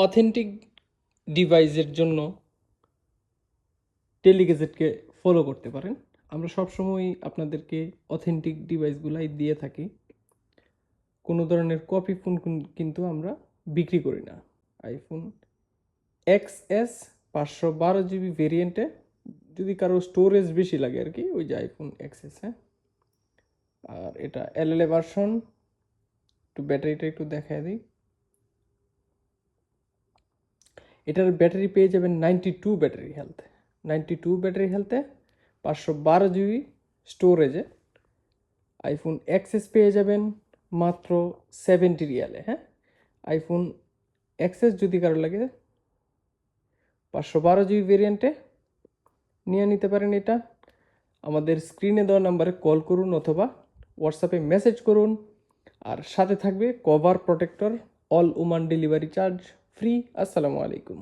Authentic ডিভাইসের জন্য টেলিগ্যাজেটকে follow করতে পারেন। আমরা সবসময়ই আপনাদেরকে অথেন্টিক ডিভাইসগুলাই দিয়ে থাকি। কোনো ধরনের কপি ফোন কিন্তু আমরা বিক্রি করি না। আইফোন XS 512 GB ভেরিয়েন্টে, যদি কারো স্টোরেজ বেশি লাগে আর কি, ওই যে আইফোন XS। হ্যাঁ, আর এটা LLA ভার্সন। একটু ব্যাটারিটা একটু দেখায় দিই। এটার ব্যাটারি পেয়ে যাবেন 92 ব্যাটারি হেলথ, 92 ব্যাটারি হেলথে 512 GB স্টোরেজে। আইফোন XS পেয়ে যাবেন মাত্র 70 রিয়ালে। হ্যাঁ, আইফোন XS যদি কারো লাগে 512 GB ভেরিয়েন্টে নিয়ে নিতে পারেন। এটা আমাদের স্ক্রিনে দেওয়া নাম্বারে কল করুন অথবা হোয়াটসঅ্যাপে মেসেজ করুন। আর সাথে থাকবে cover protector, all Oman delivery charge free. আসসালামু আলাইকুম।